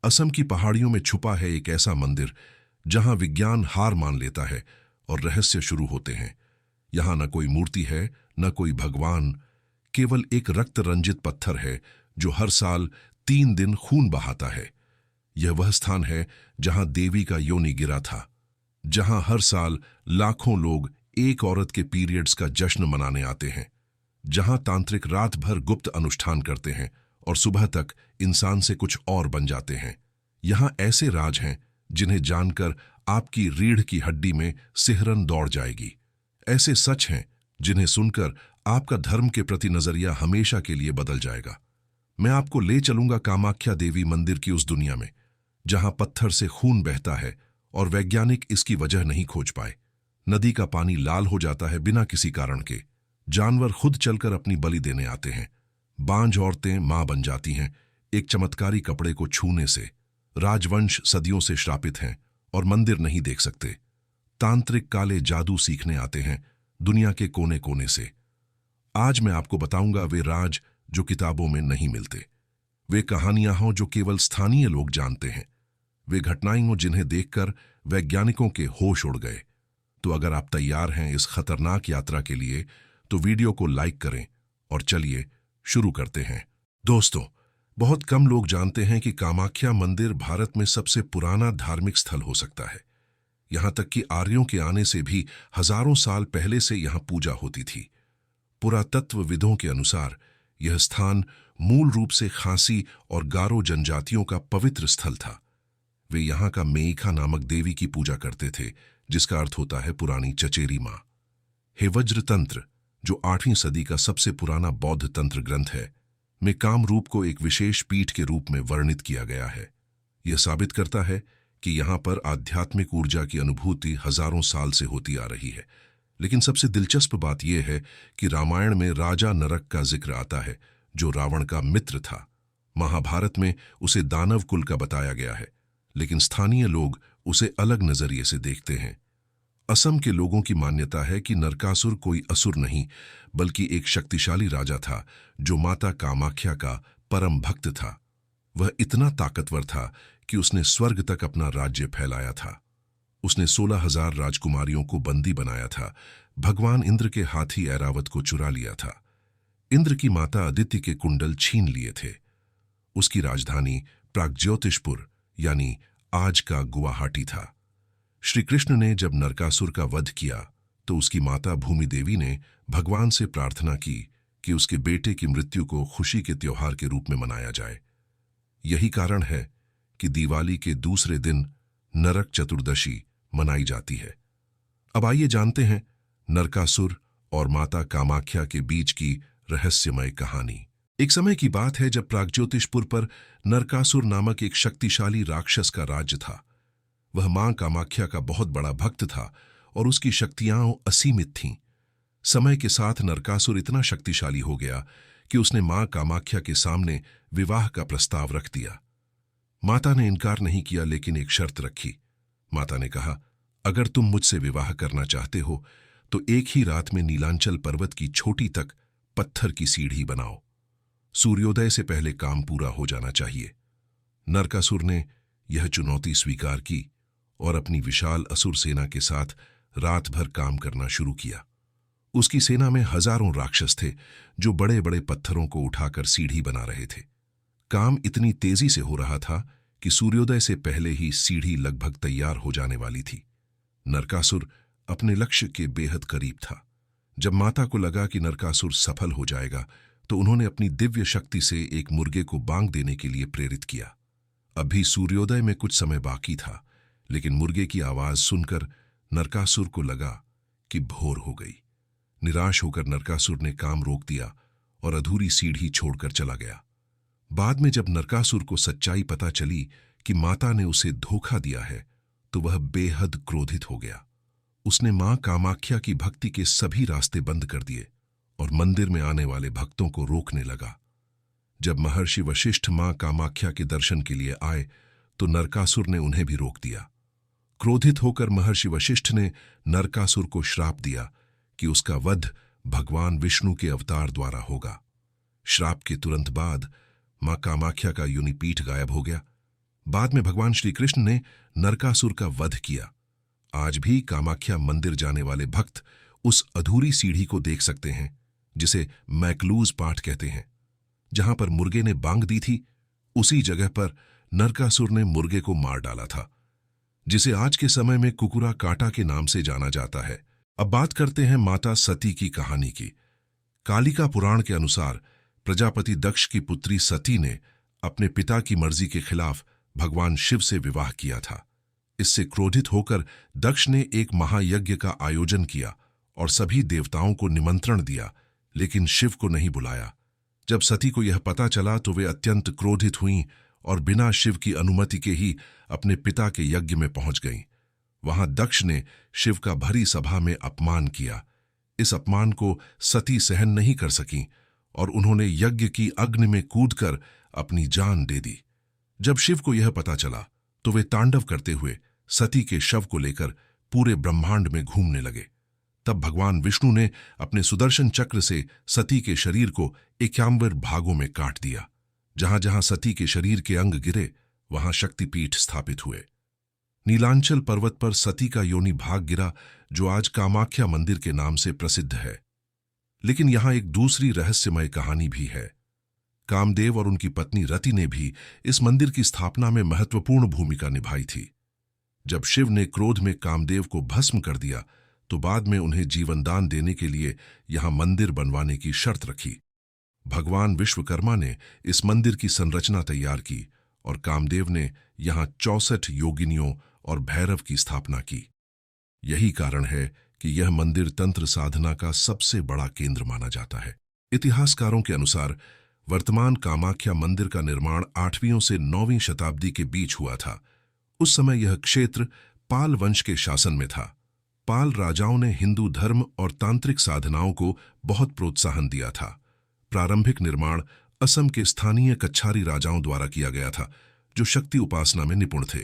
असम की पहाड़ियों में छुपा है एक ऐसा मंदिर जहां विज्ञान हार मान लेता है और रहस्य शुरू होते हैं। यहां न कोई मूर्ति है, न कोई भगवान, केवल एक रक्त रंजित पत्थर है जो हर साल 3 दिन खून बहाता है। यह वह स्थान है जहां देवी का योनि गिरा था, जहां हर साल लाखों लोग एक औरत के पीरियड्स का जश्न मनाने आते हैं, जहां तांत्रिक रात भर गुप्त अनुष्ठान करते हैं और सुबह तक इंसान से कुछ और बन जाते हैं। यहां ऐसे राज हैं जिन्हें जानकर आपकी रीढ़ की हड्डी में सिहरन दौड़ जाएगी। ऐसे सच हैं जिन्हें सुनकर आपका धर्म के प्रति नजरिया हमेशा के लिए बदल जाएगा। मैं आपको ले चलूंगा कामाख्या देवी मंदिर की उस दुनिया में जहां पत्थर से खून बहता है और वैज्ञानिक इसकी वजह नहीं खोज पाए। नदी का पानी लाल हो जाता है बिना किसी कारण के। जानवर खुद चलकर अपनी बलि देने आते हैं। बांझ औरतें मां बन जाती हैं एक चमत्कारी कपड़े को छूने से। राजवंश सदियों से श्रापित हैं और मंदिर नहीं देख सकते। तांत्रिक काले जादू सीखने आते हैं दुनिया के कोने कोने से। आज मैं आपको बताऊंगा वे राज जो किताबों में नहीं मिलते, वे कहानियां हों जो केवल स्थानीय लोग जानते हैं, वे घटनाएं हों जिन्हें देखकर वैज्ञानिकों के होश उड़ गए। तो अगर आप तैयार हैं इस खतरनाक यात्रा के लिए तो वीडियो को लाइक करें और चलिए शुरू करते हैं। दोस्तों, बहुत कम लोग जानते हैं कि कामाख्या मंदिर भारत में सबसे पुराना धार्मिक स्थल हो सकता है। यहां तक कि आर्यों के आने से भी हजारों साल पहले से यहां पूजा होती थी। पुरातत्वविदों के अनुसार यह स्थान मूल रूप से खासी और गारो जनजातियों का पवित्र स्थल था। वे यहां का मेइखा नामक देवी की पूजा करते थे, जिसका अर्थ होता है पुरानी चचेरी मां। हे वज्र तंत्र, जो 8वीं सदी का सबसे पुराना बौद्ध तंत्र ग्रंथ है, में कामरूप को एक विशेष पीठ के रूप में वर्णित किया गया है। यह साबित करता है कि यहां पर आध्यात्मिक ऊर्जा की अनुभूति हजारों साल से होती आ रही है। लेकिन सबसे दिलचस्प बात यह है कि रामायण में राजा नरक का जिक्र आता है, जो रावण का मित्र था। महाभारत में उसे दानव कुल का बताया गया है, लेकिन स्थानीय लोग उसे अलग नजरिए से देखते हैं। असम के लोगों की मान्यता है कि नरकासुर कोई असुर नहीं, बल्कि एक शक्तिशाली राजा था जो माता कामाख्या का परम भक्त था। वह इतना ताकतवर था कि उसने स्वर्ग तक अपना राज्य फैलाया था। उसने 16,000 राजकुमारियों को बंदी बनाया था, भगवान इंद्र के हाथी ऐरावत को चुरा लिया था, इंद्र की माता अदिति के कुंडल छीन लिए थे। उसकी राजधानी प्रागज्योतिषपुर यानी आज का गुवाहाटी था। श्री कृष्ण ने जब नरकासुर का वध किया तो उसकी माता भूमि देवी ने भगवान से प्रार्थना की कि उसके बेटे की मृत्यु को खुशी के त्योहार के रूप में मनाया जाए। यही कारण है कि दिवाली के दूसरे दिन नरक चतुर्दशी मनाई जाती है। अब आइए जानते हैं नरकासुर और माता कामाख्या के बीच की रहस्यमय कहानी। एक समय की बात है जब प्रागज्योतिषपुर पर नरकासुर नामक एक शक्तिशाली राक्षस का राज्य था। वह मां कामाख्या का बहुत बड़ा भक्त था और उसकी शक्तियां असीमित थीं। समय के साथ नरकासुर इतना शक्तिशाली हो गया कि उसने मां कामाख्या के सामने विवाह का प्रस्ताव रख दिया। माता ने इनकार नहीं किया, लेकिन एक शर्त रखी। माता ने कहा, अगर तुम मुझसे विवाह करना चाहते हो तो एक ही रात में नीलांचल पर्वत की छोटी तक पत्थर की सीढ़ी बनाओ। सूर्योदय से पहले काम पूरा हो जाना चाहिए। नरकासुर ने यह चुनौती स्वीकार की और अपनी विशाल असुर सेना के साथ रात भर काम करना शुरू किया। उसकी सेना में हजारों राक्षस थे जो बड़े बड़े पत्थरों को उठाकर सीढ़ी बना रहे थे। काम इतनी तेजी से हो रहा था कि सूर्योदय से पहले ही सीढ़ी लगभग तैयार हो जाने वाली थी। नरकासुर अपने लक्ष्य के बेहद करीब था। जब माता को लगा कि नरकासुर सफल हो जाएगा तो उन्होंने अपनी दिव्य शक्ति से एक मुर्गे को बांग देने के लिए प्रेरित किया। अभी सूर्योदय में कुछ समय बाकी था, लेकिन मुर्गे की आवाज सुनकर नरकासुर को लगा कि भोर हो गई। निराश होकर नरकासुर ने काम रोक दिया और अधूरी सीढ़ी छोड़कर चला गया। बाद में जब नरकासुर को सच्चाई पता चली कि माता ने उसे धोखा दिया है तो वह बेहद क्रोधित हो गया। उसने मां कामाख्या की भक्ति के सभी रास्ते बंद कर दिए और मंदिर में आने वाले भक्तों को रोकने लगा। जब महर्षि वशिष्ठ मां कामाख्या के दर्शन के लिए आए तो नरकासुर ने उन्हें भी रोक दिया। क्रोधित होकर महर्षि वशिष्ठ ने नरकासुर को श्राप दिया कि उसका वध भगवान विष्णु के अवतार द्वारा होगा। श्राप के तुरंत बाद मां कामाख्या का योनिपीठ गायब हो गया। बाद में भगवान श्री कृष्ण ने नरकासुर का वध किया। आज भी कामाख्या मंदिर जाने वाले भक्त उस अधूरी सीढ़ी को देख सकते हैं जिसे मैकलूज पाठ कहते हैं। जहां पर मुर्गे ने बांग दी थी, उसी जगह पर नरकासुर ने मुर्गे को मार डाला था, जिसे आज के समय में कुकुरा काटा के नाम से जाना जाता है। अब बात करते हैं माता सती की कहानी की। कालिका पुराण के अनुसार प्रजापति दक्ष की पुत्री सती ने अपने पिता की मर्जी के खिलाफ भगवान शिव से विवाह किया था। इससे क्रोधित होकर दक्ष ने एक महायज्ञ का आयोजन किया और सभी देवताओं को निमंत्रण दिया, लेकिन शिव को नहीं बुलाया। जब सती को यह पता चला तो वे अत्यंत क्रोधित हुईं और बिना शिव की अनुमति के ही अपने पिता के यज्ञ में पहुंच गईं। वहां दक्ष ने शिव का भरी सभा में अपमान किया। इस अपमान को सती सहन नहीं कर सकीं और उन्होंने यज्ञ की अग्नि में कूदकर अपनी जान दे दी। जब शिव को यह पता चला तो वे तांडव करते हुए सती के शव को लेकर पूरे ब्रह्मांड में घूमने लगे। तब भगवान विष्णु ने अपने सुदर्शन चक्र से सती के शरीर को 51 भागों में काट दिया। जहां जहां सती के शरीर के अंग गिरे, वहां शक्तिपीठ स्थापित हुए। नीलांचल पर्वत पर सती का योनि भाग गिरा, जो आज कामाख्या मंदिर के नाम से प्रसिद्ध है। लेकिन यहां एक दूसरी रहस्यमय कहानी भी है। कामदेव और उनकी पत्नी रति ने भी इस मंदिर की स्थापना में महत्वपूर्ण भूमिका निभाई थी। जब शिव ने क्रोध में कामदेव को भस्म कर दिया तो बाद में उन्हें जीवनदान देने के लिए यहां मंदिर बनवाने की शर्त रखी। भगवान विश्वकर्मा ने इस मंदिर की संरचना तैयार की और कामदेव ने यहां 64 योगिनियों और भैरव की स्थापना की। यही कारण है कि यह मंदिर तंत्र साधना का सबसे बड़ा केंद्र माना जाता है। इतिहासकारों के अनुसार वर्तमान कामाख्या मंदिर का निर्माण 8वीं से 9वीं शताब्दी के बीच हुआ था। उस समय यह क्षेत्र पाल वंश के शासन में था। पाल राजाओं ने हिंदू धर्म और तांत्रिक साधनाओं को बहुत प्रोत्साहन दिया था। प्रारंभिक निर्माण असम के स्थानीय कच्छारी राजाओं द्वारा किया गया था, जो शक्ति उपासना में निपुण थे।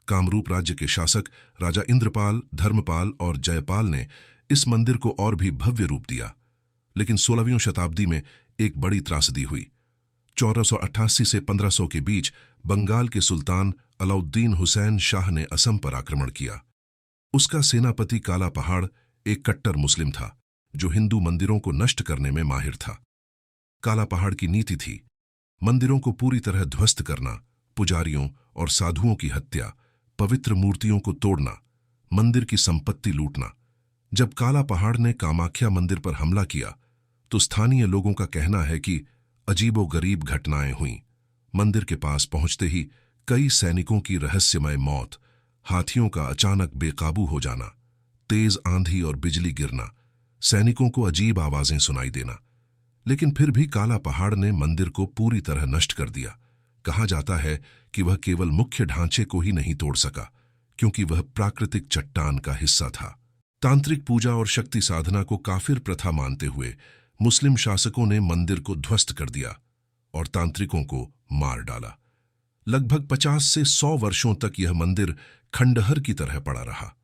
कामरूप राज्य के शासक राजा इंद्रपाल, धर्मपाल और जयपाल ने इस मंदिर को और भी भव्य रूप दिया। लेकिन 16वीं शताब्दी में एक बड़ी त्रासदी हुई। 1488 से 1500 के बीच बंगाल के सुल्तान अलाउद्दीन हुसैन शाह ने असम पर आक्रमण किया। उसका सेनापति काला पहाड़ एक कट्टर मुस्लिम था, जो हिंदू मंदिरों को नष्ट करने में माहिर था। काला पहाड़ की नीति थी मंदिरों को पूरी तरह ध्वस्त करना, पुजारियों और साधुओं की हत्या, पवित्र मूर्तियों को तोड़ना, मंदिर की संपत्ति लूटना। जब काला पहाड़ ने कामाख्या मंदिर पर हमला किया तो स्थानीय लोगों का कहना है कि अजीबोगरीब घटनाएं हुईं। मंदिर के पास पहुंचते ही कई सैनिकों की रहस्यमय मौत, हाथियों का अचानक बेकाबू हो जाना, तेज आंधी और बिजली गिरना, सैनिकों को अजीब आवाजें सुनाई देना। लेकिन फिर भी काला पहाड़ ने मंदिर को पूरी तरह नष्ट कर दिया। कहा जाता है कि वह केवल मुख्य ढांचे को ही नहीं तोड़ सका, क्योंकि वह प्राकृतिक चट्टान का हिस्सा था। तांत्रिक पूजा और शक्ति साधना को काफिर प्रथा मानते हुए मुस्लिम शासकों ने मंदिर को ध्वस्त कर दिया और तांत्रिकों को मार डाला। लगभग 50 से 100 वर्षों तक यह मंदिर खंडहर की तरह पड़ा रहा।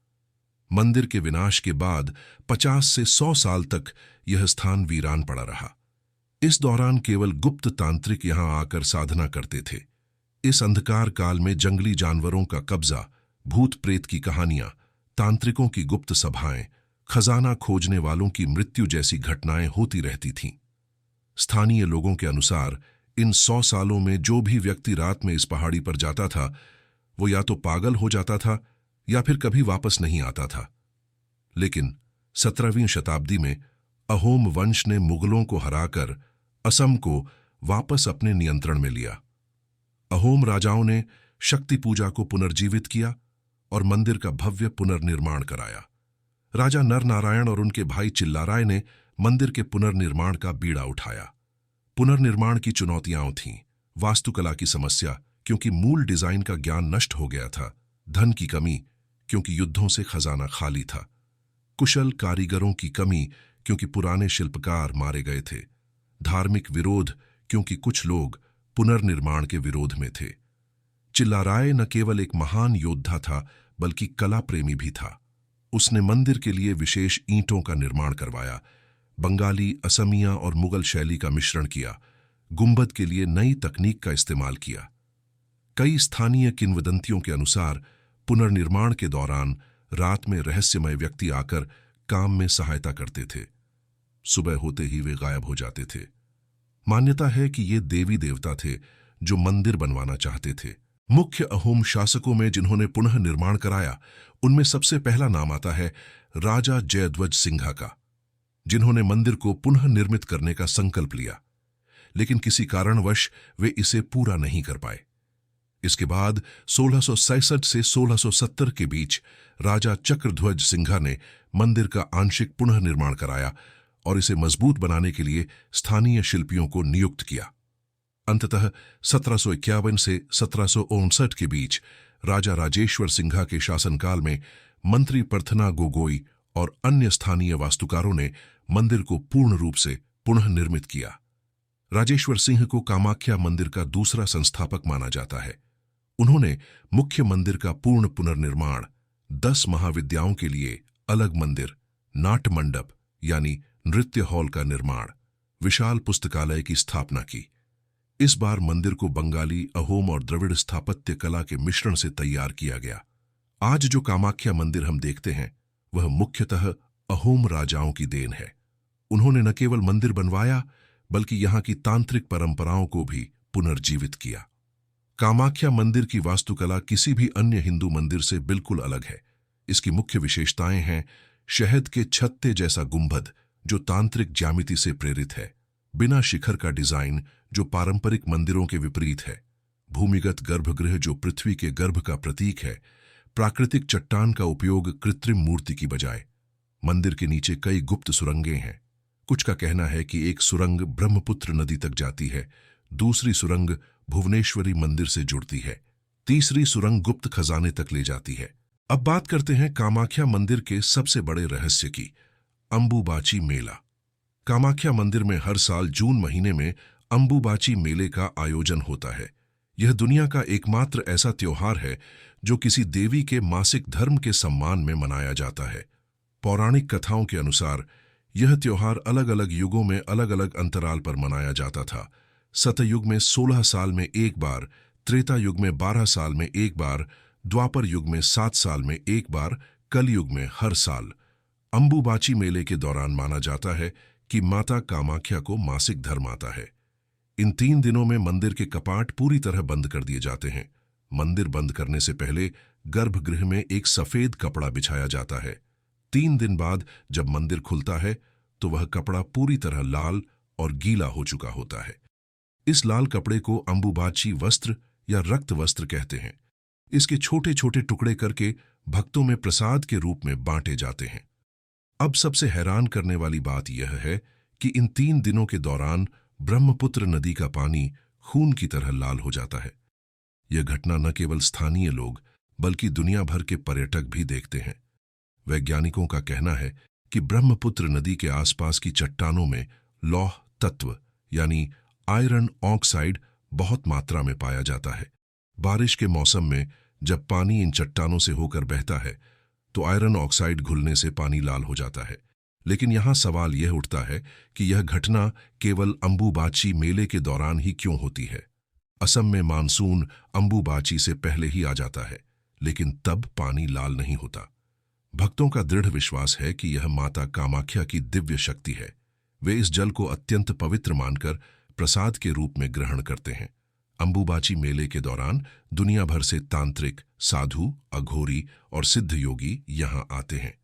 मंदिर के विनाश के बाद 50 से 100 साल तक यह स्थान वीरान पड़ा रहा। इस दौरान केवल गुप्त तांत्रिक यहां आकर साधना करते थे। इस अंधकार काल में जंगली जानवरों का कब्जा, भूत प्रेत की कहानियां, तांत्रिकों की गुप्त सभाएं, खजाना खोजने वालों की मृत्यु जैसी घटनाएं होती रहती थीं। स्थानीय लोगों के अनुसार इन 100 सालों में जो भी व्यक्ति रात में इस पहाड़ी पर जाता था, वो या तो पागल हो जाता था या फिर कभी वापस नहीं आता था। लेकिन 17वीं शताब्दी में अहोम वंश ने मुगलों को हराकर असम को वापस अपने नियंत्रण में लिया। अहोम राजाओं ने शक्ति पूजा को पुनर्जीवित किया और मंदिर का भव्य पुनर्निर्माण कराया। राजा नरनारायण और उनके भाई चिल्लाराय ने मंदिर के पुनर्निर्माण का बीड़ा उठाया। पुनर्निर्माण की चुनौतियां थीं, वास्तुकला की समस्या, क्योंकि मूल डिजाइन का ज्ञान नष्ट हो गया था, धन की कमी, क्योंकि युद्धों से खजाना खाली था, कुशल कारीगरों की कमी, क्योंकि पुराने शिल्पकार मारे गए थे, धार्मिक विरोध, क्योंकि कुछ लोग पुनर्निर्माण के विरोध में थे। चिल्लाराय न केवल एक महान योद्धा था, बल्कि कला प्रेमी भी था। उसने मंदिर के लिए विशेष ईंटों का निर्माण करवाया, बंगाली, असमिया और मुगल शैली का मिश्रण किया, गुंबद के लिए नई तकनीक का इस्तेमाल किया। कई स्थानीय किंवदंतियों के अनुसार पुनर्निर्माण के दौरान रात में रहस्यमय व्यक्ति आकर काम में सहायता करते थे। सुबह होते ही वे गायब हो जाते थे। मान्यता है कि ये देवी देवता थे जो मंदिर बनवाना चाहते थे। मुख्य अहोम शासकों में जिन्होंने पुनः निर्माण कराया, उनमें सबसे पहला नाम आता है राजा जयध्वज सिंघा का, जिन्होंने मंदिर को पुनः निर्मित करने का संकल्प लिया, लेकिन किसी कारणवश वे इसे पूरा नहीं कर पाए। इसके बाद 1667 से 1670 के बीच राजा चक्रध्वज सिंघा ने मंदिर का आंशिक पुनः निर्माण कराया और इसे मजबूत बनाने के लिए स्थानीय शिल्पियों को नियुक्त किया। अंततः 1751 से 1759 के बीच राजा राजेश्वर सिंघा के शासनकाल में मंत्री परथना गोगोई और अन्य स्थानीय वास्तुकारों ने मंदिर को पूर्ण रूप से पुनः निर्मित किया। राजेश्वर सिंह को कामाख्या मंदिर का दूसरा संस्थापक माना जाता है। उन्होंने मुख्य मंदिर का पूर्ण पुनर्निर्माण, 10 महाविद्याओं के लिए अलग मंदिर, नाट्य मंडप यानी नृत्य हॉल का निर्माण, विशाल पुस्तकालय की स्थापना की। इस बार मंदिर को बंगाली, अहोम और द्रविड़ स्थापत्य कला के मिश्रण से तैयार किया गया। आज जो कामाख्या मंदिर हम देखते हैं वह मुख्यतः अहोम राजाओं की देन है। उन्होंने न केवल मंदिर बनवाया बल्कि यहाँ की तांत्रिक परंपराओं को भी पुनर्जीवित किया। कामाख्या मंदिर की वास्तुकला किसी भी अन्य हिंदू मंदिर से बिल्कुल अलग है। इसकी मुख्य विशेषताएं हैं शहद के छत्ते जैसा गुंबद जो तांत्रिक ज्यामिति से प्रेरित है, बिना शिखर का डिजाइन जो पारंपरिक मंदिरों के विपरीत है, भूमिगत गर्भगृह जो पृथ्वी के गर्भ का प्रतीक है, प्राकृतिक चट्टान का उपयोग कृत्रिम मूर्ति की बजाय। मंदिर के नीचे कई गुप्त सुरंगें हैं। कुछ का कहना है कि एक सुरंग ब्रह्मपुत्र नदी तक जाती है, दूसरी सुरंग भुवनेश्वरी मंदिर से जुड़ती है, तीसरी सुरंग गुप्त खजाने तक ले जाती है। अब बात करते हैं कामाख्या मंदिर के सबसे बड़े रहस्य की, अंबुबाची मेला। कामाख्या मंदिर में हर साल जून महीने में अंबुबाची मेले का आयोजन होता है। यह दुनिया का एकमात्र ऐसा त्योहार है जो किसी देवी के मासिक धर्म के सम्मान में मनाया जाता है। पौराणिक कथाओं के अनुसार यह त्योहार अलग अलग युगों में अलग अलग अंतराल पर मनाया जाता था। सतयुग में 16 साल में एक बार, त्रेता युग में 12 साल में एक बार, द्वापर युग में 7 साल में एक बार, कलयुग में हर साल। अंबुबाची मेले के दौरान माना जाता है कि माता कामाख्या को मासिक धर्म आता है। इन 3 दिनों में मंदिर के कपाट पूरी तरह बंद कर दिए जाते हैं। मंदिर बंद करने से पहले गर्भगृह में एक सफेद कपड़ा बिछाया जाता है। 3 दिन बाद जब मंदिर खुलता है तो वह कपड़ा पूरी तरह लाल और गीला हो चुका होता है। इस लाल कपड़े को अंबुबाची वस्त्र या रक्त वस्त्र कहते हैं। इसके छोटे छोटे टुकड़े करके भक्तों में प्रसाद के रूप में बांटे जाते हैं। अब सबसे हैरान करने वाली बात यह है कि इन 3 दिनों के दौरान ब्रह्मपुत्र नदी का पानी खून की तरह लाल हो जाता है। यह घटना न केवल स्थानीय लोग बल्कि दुनिया भर के पर्यटक भी देखते हैं। वैज्ञानिकों का कहना है कि ब्रह्मपुत्र नदी के आसपास की चट्टानों में लौह तत्व यानी आयरन ऑक्साइड बहुत मात्रा में पाया जाता है। बारिश के मौसम में जब पानी इन चट्टानों से होकर बहता है तो आयरन ऑक्साइड घुलने से पानी लाल हो जाता है। लेकिन यहाँ सवाल यह उठता है कि यह घटना केवल अंबुबाची मेले के दौरान ही क्यों होती है। असम में मानसून अंबुबाची से पहले ही आ जाता है, लेकिन तब पानी लाल नहीं होता। भक्तों का दृढ़ विश्वास है कि यह माता कामाख्या की दिव्य शक्ति है। वे इस जल को अत्यंत पवित्र मानकर प्रसाद के रूप में ग्रहण करते हैं। अंबुबाची मेले के दौरान दुनिया भर से तांत्रिक, साधु, अघोरी और सिद्ध योगी यहाँ आते हैं।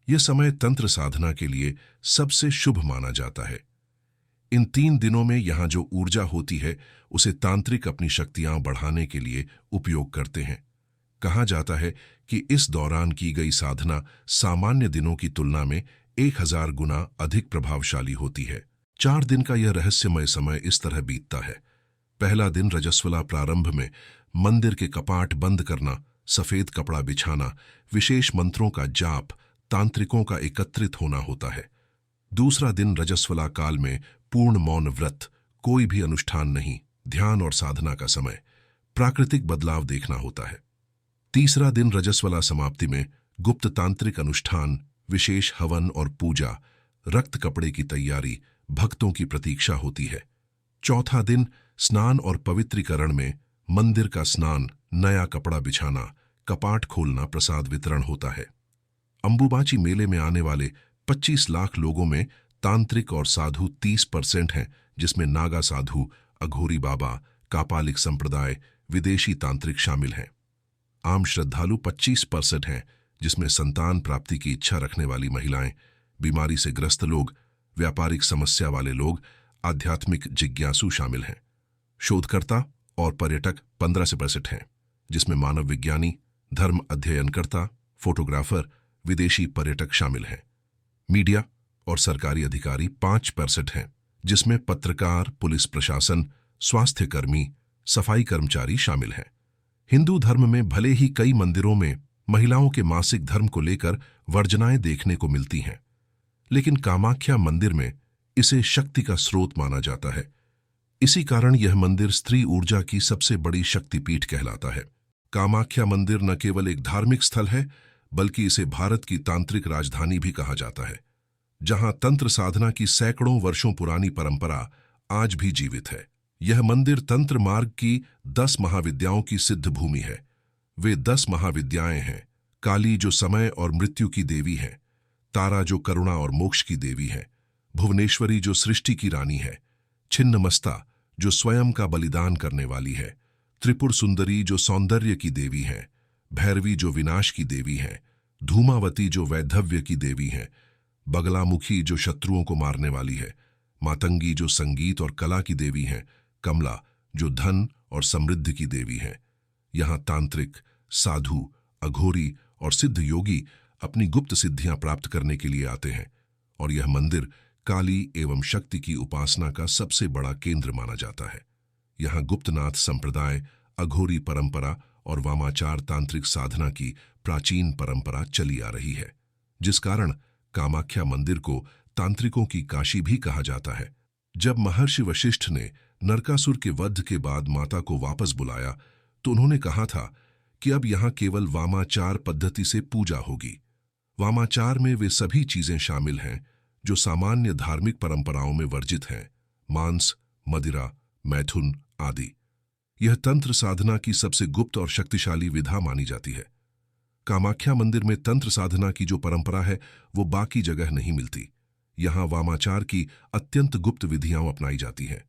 यह समय तंत्र साधना के लिए सबसे शुभ माना जाता है। इन 3 दिनों में यहाँ जो ऊर्जा होती है उसे तांत्रिक अपनी शक्तियां बढ़ाने के लिए उपयोग करते हैं। कहा जाता है कि इस दौरान की गई साधना सामान्य दिनों की तुलना में 1000 गुना अधिक प्रभावशाली होती है। 4 दिन का यह रहस्यमय समय इस तरह बीतता है। पहला दिन रजस्वला प्रारंभ में मंदिर के कपाट बंद करना, सफेद कपड़ा बिछाना, विशेष मंत्रों का जाप, तांत्रिकों का एकत्रित होना होता है। दूसरा दिन रजस्वला काल में पूर्ण मौन व्रत, कोई भी अनुष्ठान नहीं, ध्यान और साधना का समय, प्राकृतिक बदलाव देखना होता है। तीसरा दिन रजस्वला समाप्ति में गुप्त तांत्रिक अनुष्ठान, विशेष हवन और पूजा, रक्त कपड़े की तैयारी, भक्तों की प्रतीक्षा होती है। चौथा दिन स्नान और पवित्रीकरण में मंदिर का स्नान, नया कपड़ा बिछाना, कपाट खोलना, प्रसाद वितरण होता है। अंबुबाची मेले में आने वाले 25 लाख लोगों में तांत्रिक और साधु 30% हैं, जिसमें नागा साधु, अघोरी बाबा, कापालिक संप्रदाय, विदेशी तांत्रिक शामिल हैं। आम श्रद्धालु 25% हैं, जिसमें संतान प्राप्ति की इच्छा रखने वाली महिलाएं, बीमारी से ग्रस्त लोग, व्यापारिक समस्या वाले लोग, आध्यात्मिक जिज्ञासु शामिल हैं। शोधकर्ता और पर्यटक 15% हैं, जिसमें मानव विज्ञानी, धर्म अध्ययनकर्ता, फोटोग्राफर, विदेशी पर्यटक शामिल हैं। मीडिया और सरकारी अधिकारी 5% हैं, जिसमें पत्रकार, पुलिस प्रशासन, स्वास्थ्यकर्मी, सफाई कर्मचारी शामिल हैं। हिंदू धर्म में भले ही कई मंदिरों में महिलाओं के मासिक धर्म को लेकर वर्जनाएं देखने को मिलती हैं, लेकिन कामाख्या मंदिर में इसे शक्ति का स्रोत माना जाता है। इसी कारण यह मंदिर स्त्री ऊर्जा की सबसे बड़ी शक्तिपीठ कहलाता है। कामाख्या मंदिर न केवल एक धार्मिक स्थल है, बल्कि इसे भारत की तांत्रिक राजधानी भी कहा जाता है, जहां तंत्र साधना की सैकड़ों वर्षों पुरानी परंपरा आज भी जीवित है। यह मंदिर तंत्र मार्ग की 10 महाविद्याओं की सिद्ध भूमि है। वे 10 महाविद्याएं हैं: काली जो समय और मृत्यु की देवी है, तारा जो करुणा और मोक्ष की देवी है, भुवनेश्वरी जो सृष्टि की रानी है, छिन्नमस्ता जो स्वयं का बलिदान करने वाली है, त्रिपुर सुंदरी जो सौंदर्य की देवी है, भैरवी जो विनाश की देवी है, धूमावती जो वैधव्य की देवी है, बगलामुखी जो शत्रुओं को मारने वाली है, मातंगी जो संगीत और कला की देवी है, कमला जो धन और समृद्धि की देवी है। यहाँ तांत्रिक, साधु, अघोरी और सिद्ध योगी अपनी गुप्त सिद्धियां प्राप्त करने के लिए आते हैं, और यह मंदिर काली एवं शक्ति की उपासना का सबसे बड़ा केंद्र माना जाता है। यहाँ गुप्तनाथ संप्रदाय, अघोरी परंपरा और वामाचार तांत्रिक साधना की प्राचीन परंपरा चली आ रही है, जिस कारण कामाख्या मंदिर को तांत्रिकों की काशी भी कहा जाता है। जब महर्षि वशिष्ठ ने नरकासुर के वध के बाद माता को वापस बुलाया, तो उन्होंने कहा था कि अब यहाँ केवल वामाचार पद्धति से पूजा होगी। वामाचार में वे सभी चीजें शामिल हैं जो सामान्य धार्मिक परंपराओं में वर्जित हैं: मांस, मदिरा, मैथुन आदि। यह तंत्र साधना की सबसे गुप्त और शक्तिशाली विधा मानी जाती है। कामाख्या मंदिर में तंत्र साधना की जो परंपरा है, वो बाकी जगह नहीं मिलती। यहाँ वामाचार की अत्यंत गुप्त विधियां अपनाई जाती हैं।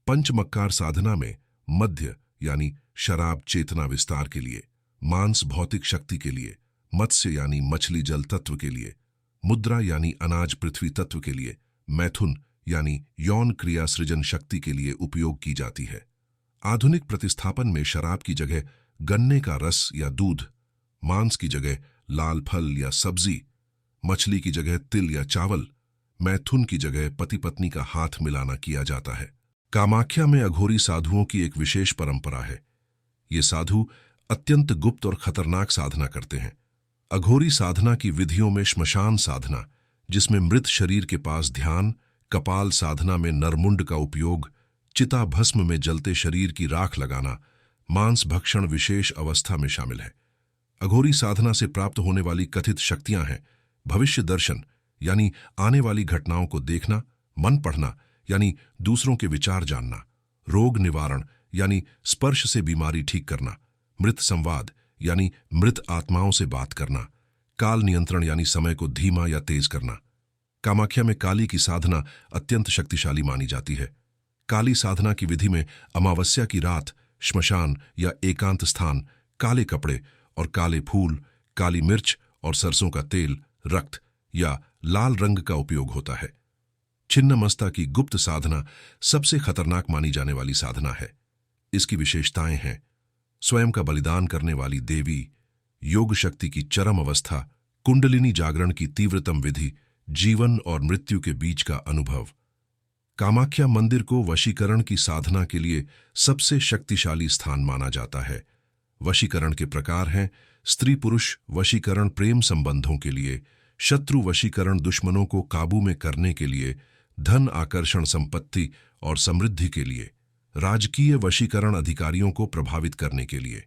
पंचमक्कार साधना में मध्य यानी शराब चेतना विस्तार के लिए, मांस भौतिक शक्ति के लिए, मत्स्य यानी मछली जल तत्व के लिए, मुद्रा यानी अनाज पृथ्वी तत्व के लिए, मैथुन यानी यौन क्रिया सृजन शक्ति के लिए उपयोग की जाती है। आधुनिक प्रतिस्थापन में शराब की जगह गन्ने का रस या दूध, मांस की जगह लाल फल या सब्जी, मछली की जगह तिल या चावल, मैथुन की जगह पति पत्नी का हाथ मिलाना किया जाता है। कामाख्या में अघोरी साधुओं की एक विशेष परंपरा है। ये साधु अत्यंत गुप्त और खतरनाक साधना करते हैं। अघोरी साधना की विधियों में श्मशान साधना, जिसमें मृत शरीर के पास ध्यान, कपाल साधना में नरमुंड का उपयोग, चिता भस्म में जलते शरीर की राख लगाना, मांस भक्षण विशेष अवस्था में शामिल है। अघोरी साधना से प्राप्त होने वाली कथित शक्तियां हैं: भविष्य दर्शन यानी आने वाली घटनाओं को देखना, मन पढ़ना यानी दूसरों के विचार जानना, रोग निवारण यानी स्पर्श से बीमारी ठीक करना, मृत संवाद यानी मृत आत्माओं से बात करना, काल नियंत्रण यानी समय को धीमा या तेज करना। कामाख्या में काली की साधना अत्यंत शक्तिशाली मानी जाती है। काली साधना की विधि में अमावस्या की रात श्मशान या एकांत स्थान, काले कपड़े और काले फूल, काली मिर्च और सरसों का तेल, रक्त या लाल रंग का उपयोग होता है। छिन्नमस्ता की गुप्त साधना सबसे खतरनाक मानी जाने वाली साधना है। इसकी विशेषताएं हैं: स्वयं का बलिदान करने वाली देवी, योग शक्ति की चरम अवस्था, कुंडलिनी जागरण की तीव्रतम विधि, जीवन और मृत्यु के बीच का अनुभव। कामाख्या मंदिर को वशीकरण की साधना के लिए सबसे शक्तिशाली स्थान माना जाता है। वशीकरण के प्रकार हैं: स्त्री पुरुष वशीकरण प्रेम संबंधों के लिए, शत्रु वशीकरण दुश्मनों को काबू में करने के लिए, धन आकर्षण संपत्ति और समृद्धि के लिए, राजकीय वशीकरण अधिकारियों को प्रभावित करने के लिए।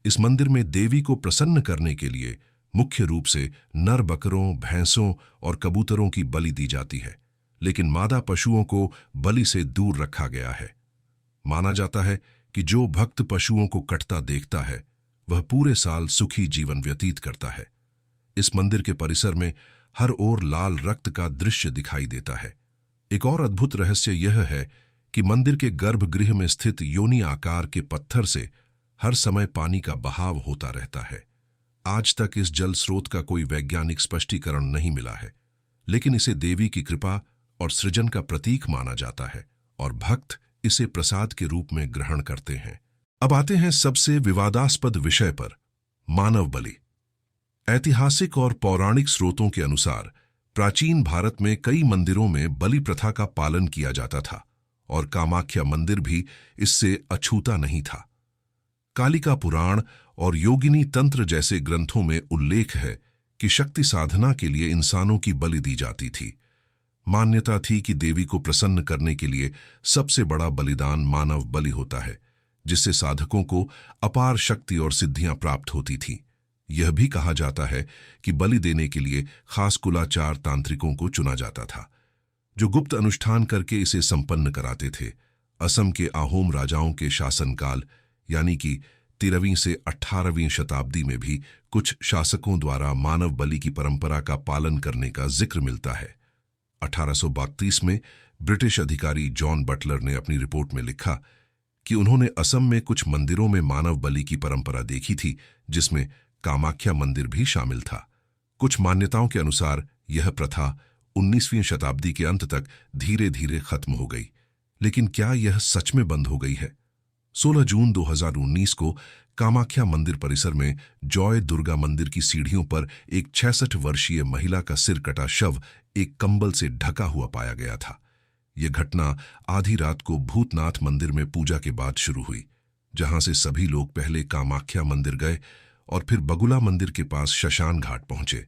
इस मंदिर में देवी को प्रसन्न करने के लिए मुख्य रूप से नर बकरों, भैंसों और कबूतरों की बलि दी जाती है, लेकिन मादा पशुओं को बलि से दूर रखा गया है। माना जाता है कि जो भक्त पशुओं को कटता देखता है वह पूरे साल सुखी जीवन व्यतीत करता है। इस मंदिर के परिसर में हर ओर लाल रक्त का दृश्य दिखाई देता है। एक और अद्भुत रहस्य यह है कि मंदिर के गर्भगृह में स्थित योनि आकार के पत्थर से हर समय पानी का बहाव होता रहता है। आज तक इस जल स्रोत का कोई वैज्ञानिक स्पष्टीकरण नहीं मिला है, लेकिन इसे देवी की कृपा और सृजन का प्रतीक माना जाता है और भक्त इसे प्रसाद के रूप में ग्रहण करते हैं। अब आते हैं सबसे विवादास्पद विषय पर, मानव बलि। ऐतिहासिक और पौराणिक स्रोतों के अनुसार प्राचीन भारत में कई मंदिरों में बलि प्रथा का पालन किया जाता था और कामाख्या मंदिर भी इससे अछूता नहीं था। कालिका पुराण और योगिनी तंत्र जैसे ग्रंथों में उल्लेख है कि शक्ति साधना के लिए इंसानों की बलि दी जाती थी। मान्यता थी कि देवी को प्रसन्न करने के लिए सबसे बड़ा बलिदान मानव बलि होता है, जिससे साधकों को अपार शक्ति और सिद्धियां प्राप्त होती थीं। यह भी कहा जाता है कि बलि देने के लिए खास कुलाचार तांत्रिकों को चुना जाता था, जो गुप्त अनुष्ठान करके इसे संपन्न कराते थे। असम के आहोम राजाओं के शासनकाल यानी कि 13वीं से 18वीं शताब्दी में भी कुछ शासकों द्वारा मानव बलि की परंपरा का पालन करने का जिक्र मिलता है। 1832 में ब्रिटिश अधिकारी जॉन बटलर ने अपनी रिपोर्ट में लिखा कि उन्होंने असम में कुछ मंदिरों में मानव बलि की परंपरा देखी थी, जिसमें कामाख्या मंदिर भी शामिल था। कुछ मान्यताओं के अनुसार यह प्रथा 19वीं शताब्दी के अंत तक धीरे धीरे खत्म हो गई, लेकिन क्या यह सच में बंद हो गई है? 16 जून 2019 को कामाख्या मंदिर परिसर में जॉय दुर्गा मंदिर की सीढ़ियों पर एक 66 वर्षीय महिला का सिर कटा शव एक कंबल से ढका हुआ पाया गया था। यह घटना आधी रात को भूतनाथ मंदिर में पूजा के बाद शुरू हुई, जहां से सभी लोग पहले कामाख्या मंदिर गए और फिर बगुला मंदिर के पास शशान घाट पहुंचे।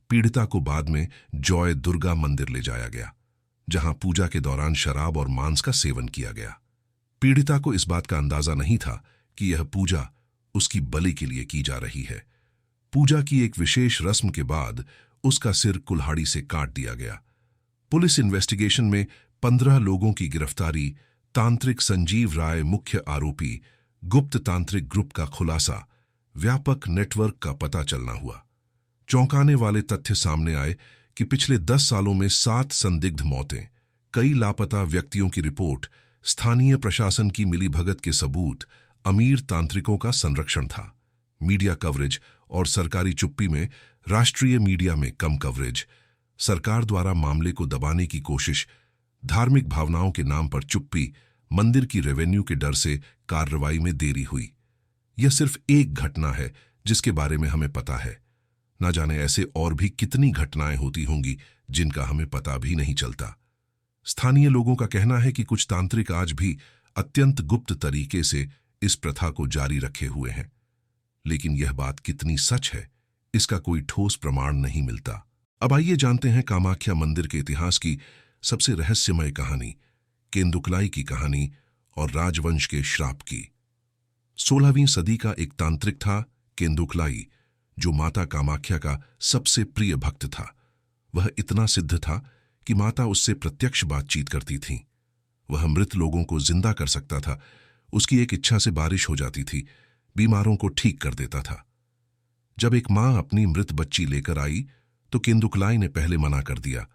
पीड़िता को बाद में जॉय दुर्गा मंदिर ले जाया गया, जहां पूजा के दौरान शराब और मांस का सेवन किया गया। पीड़िता को इस बात का अंदाजा नहीं था कि यह पूजा उसकी बलि के लिए की जा रही है। पूजा की एक विशेष रस्म के बाद उसका सिर कुल्हाड़ी से काट दिया गया। पुलिस इन्वेस्टिगेशन में 15 लोगों की गिरफ्तारी, तांत्रिक संजीव राय मुख्य आरोपी, गुप्त तांत्रिक ग्रुप का खुलासा, व्यापक नेटवर्क का पता चलना हुआ। चौंकाने वाले तथ्य सामने आए कि पिछले 10 सालों में 7 संदिग्ध मौतें, कई लापता व्यक्तियों की रिपोर्ट, स्थानीय प्रशासन की मिलीभगत के सबूत, अमीर तांत्रिकों का संरक्षण था। मीडिया कवरेज और सरकारी चुप्पी में राष्ट्रीय मीडिया में कम कवरेज, सरकार द्वारा मामले को दबाने की कोशिश, धार्मिक भावनाओं के नाम पर चुप्पी, मंदिर की रेवेन्यू के डर से कार्रवाई में देरी हुई। यह सिर्फ एक घटना है जिसके बारे में हमें पता है। न जाने ऐसे और भी कितनी घटनाएं होती होंगी जिनका हमें पता भी नहीं चलता। स्थानीय लोगों का कहना है कि कुछ तांत्रिक आज भी अत्यंत गुप्त तरीके से इस प्रथा को जारी रखे हुए हैं, लेकिन यह बात कितनी सच है, इसका कोई ठोस प्रमाण नहीं मिलता। अब आइए जानते हैं कामाख्या मंदिर के इतिहास की सबसे रहस्यमय कहानी, केंदुकलाई की कहानी और राजवंश के श्राप की। 16वीं सदी का एक तांत्रिक था केंदुकलाई, जो माता कामाख्या का सबसे प्रिय भक्त था। वह इतना सिद्ध था कि माता उससे प्रत्यक्ष बातचीत करती थीं। वह मृत लोगों को जिंदा कर सकता था। उसकी एक इच्छा से बारिश हो जाती थी, बीमारों को ठीक कर देता था। जब एक मां अपनी मृत बच्ची लेकर आई तो केंदुकलाई ने पहले मना कर दिया।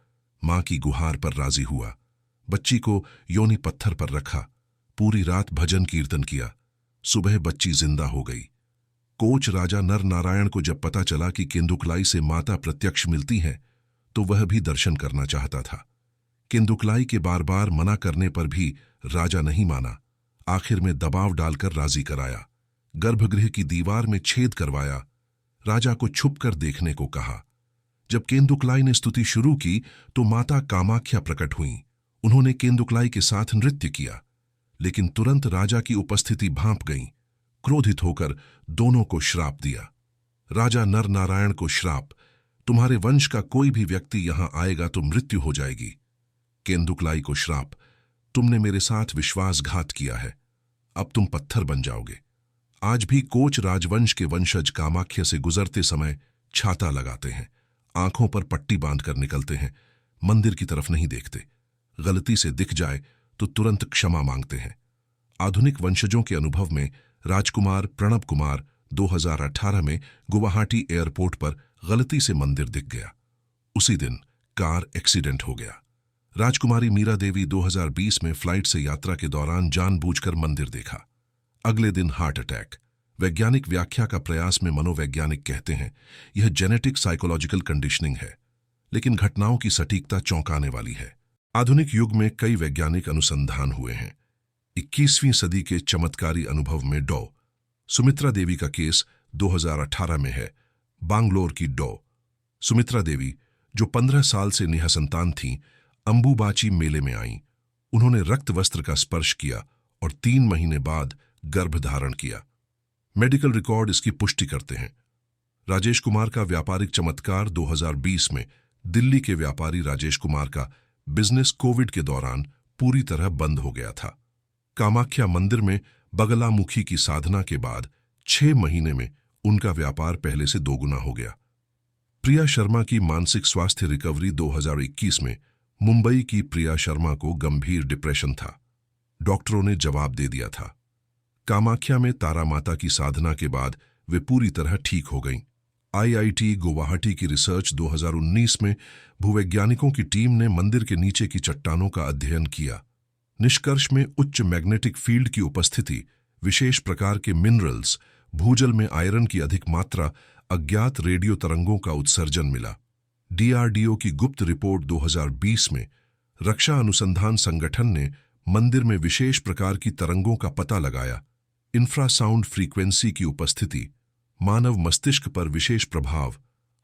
मां की गुहार पर राजी हुआ, बच्ची को योनि पत्थर पर रखा, पूरी रात भजन कीर्तन किया। सुबह बच्ची जिंदा हो गई। कोच राजा नर नारायण को जब पता चला कि केंदुकलाई से माता प्रत्यक्ष मिलती हैं, तो वह भी दर्शन करना चाहता था। केंदुकलाई के बार बार मना करने पर भी राजा नहीं माना। आखिर में दबाव डालकर राजी कराया। गर्भगृह की दीवार में छेद करवाया। राजा को छुपकर देखने को कहा। जब केंदुकलाई ने स्तुति शुरू की तो माता कामाख्या प्रकट हुईं। उन्होंने केंदुकलाई के साथ नृत्य किया, लेकिन तुरंत राजा की उपस्थिति भांप गई। क्रोधित होकर दोनों को श्राप दिया। राजा नर नारायण को श्राप, तुम्हारे वंश का कोई भी व्यक्ति यहां आएगा तो मृत्यु हो जाएगी। केंदुकलाई को श्राप, तुमने मेरे साथ विश्वासघात किया है, अब तुम पत्थर बन जाओगे। आज भी कोच राजवंश के वंशज कामाख्या से गुजरते समय छाता लगाते हैं, आंखों पर पट्टी बांधकर निकलते हैं, मंदिर की तरफ नहीं देखते। गलती से दिख जाए तो तुरंत क्षमा मांगते हैं। आधुनिक वंशजों के अनुभव में राजकुमार प्रणब कुमार 2018 में गुवाहाटी एयरपोर्ट पर गलती से मंदिर दिख गया। उसी दिन कार एक्सीडेंट हो गया। राजकुमारी मीरा देवी 2020 में फ्लाइट से यात्रा के दौरान जानबूझकर मंदिर देखा। अगले दिन हार्ट अटैक। वैज्ञानिक व्याख्या का प्रयास में मनोवैज्ञानिक कहते हैं यह जेनेटिक साइकोलॉजिकल कंडीशनिंग है, लेकिन घटनाओं की सटीकता चौंकाने वाली है। आधुनिक युग में कई वैज्ञानिक अनुसंधान हुए हैं। 21वीं सदी के चमत्कारी अनुभव में डॉ सुमित्रा देवी का केस 2018 में है। बैंगलोर की डॉ सुमित्रा देवी, जो 15 साल से निःसंतान थीं, अंबुबाची मेले में आईं। उन्होंने रक्त वस्त्र का स्पर्श किया और 3 महीने बाद गर्भ धारण किया। मेडिकल रिकॉर्ड इसकी पुष्टि करते हैं। राजेश कुमार का व्यापारिक चमत्कार 2020 में दिल्ली के व्यापारी राजेश कुमार का बिजनेस कोविड के दौरान पूरी तरह बंद हो गया था। कामाख्या मंदिर में बगलामुखी की साधना के बाद 6 महीने में उनका व्यापार पहले से दोगुना हो गया। प्रिया शर्मा की मानसिक स्वास्थ्य रिकवरी 2021 में मुंबई की प्रिया शर्मा को गंभीर डिप्रेशन था। डॉक्टरों ने जवाब दे दिया था। कामाख्या में तारा माता की साधना के बाद वे पूरी तरह ठीक हो गईं। आईआईटी गुवाहाटी की रिसर्च 2019 में भूवैज्ञानिकों की टीम ने मंदिर के नीचे की चट्टानों का अध्ययन किया। निष्कर्ष में उच्च मैग्नेटिक फील्ड की उपस्थिति, विशेष प्रकार के मिनरल्स, भूजल में आयरन की अधिक मात्रा, अज्ञात रेडियो तरंगों का उत्सर्जन मिला। डीआरडीओ की गुप्त रिपोर्ट 2020 में रक्षा अनुसंधान संगठन ने मंदिर में विशेष प्रकार की तरंगों का पता लगाया। इंफ्रासाउंड फ्रीक्वेंसी की उपस्थिति, मानव मस्तिष्क पर विशेष प्रभाव,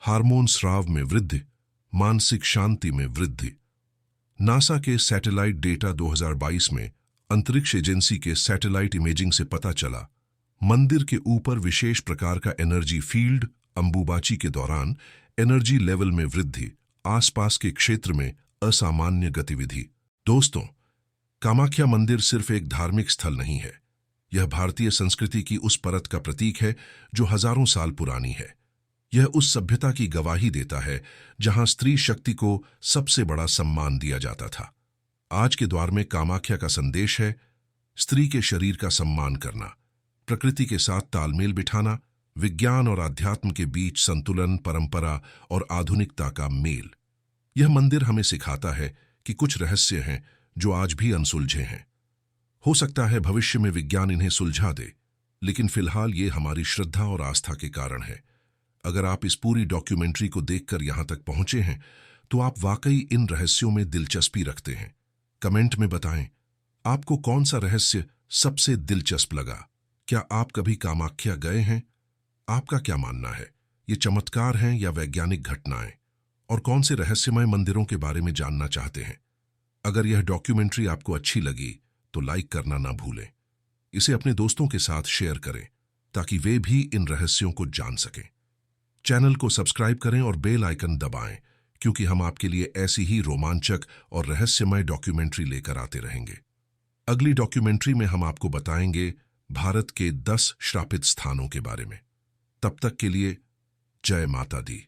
हार्मोन स्राव में वृद्धि, मानसिक शांति में वृद्धि। नासा के सैटेलाइट डेटा 2022 में अंतरिक्ष एजेंसी के सैटेलाइट इमेजिंग से पता चला, मंदिर के ऊपर विशेष प्रकार का एनर्जी फील्ड, अंबुबाची के दौरान एनर्जी लेवल में वृद्धि, आसपास के क्षेत्र में असामान्य गतिविधि। दोस्तों, कामाख्या मंदिर सिर्फ एक धार्मिक स्थल नहीं है, यह भारतीय संस्कृति की उस परत का प्रतीक है जो हजारों साल पुरानी है। यह उस सभ्यता की गवाही देता है जहां स्त्री शक्ति को सबसे बड़ा सम्मान दिया जाता था। आज के दौर में कामाख्या का संदेश है स्त्री के शरीर का सम्मान करना, प्रकृति के साथ तालमेल बिठाना, विज्ञान और आध्यात्म के बीच संतुलन, परंपरा और आधुनिकता का मेल। यह मंदिर हमें सिखाता है कि कुछ रहस्य हैं जो आज भी अनसुलझे हैं। हो सकता है भविष्य में विज्ञान इन्हें सुलझा दे, लेकिन फिलहाल ये हमारी श्रद्धा और आस्था के कारण है। अगर आप इस पूरी डॉक्यूमेंट्री को देखकर यहां तक पहुंचे हैं, तो आप वाकई इन रहस्यों में दिलचस्पी रखते हैं। कमेंट में बताएं, आपको कौन सा रहस्य सबसे दिलचस्प लगा? क्या आप कभी कामाख्या गए हैं? आपका क्या मानना है? ये चमत्कार हैं या वैज्ञानिक घटनाएं? और कौन से रहस्यमय मंदिरों के बारे में जानना चाहते हैं? अगर यह डॉक्यूमेंट्री आपको अच्छी लगी तो लाइक करना ना भूलें। इसे अपने दोस्तों के साथ शेयर करें ताकि वे भी इन रहस्यों को जान सकें। चैनल को सब्सक्राइब करें और बेल आइकन दबाएं, क्योंकि हम आपके लिए ऐसी ही रोमांचक और रहस्यमय डॉक्यूमेंट्री लेकर आते रहेंगे। अगली डॉक्यूमेंट्री में हम आपको बताएंगे भारत के 10 श्रापित स्थानों के बारे में। तब तक के लिए जय माता दी।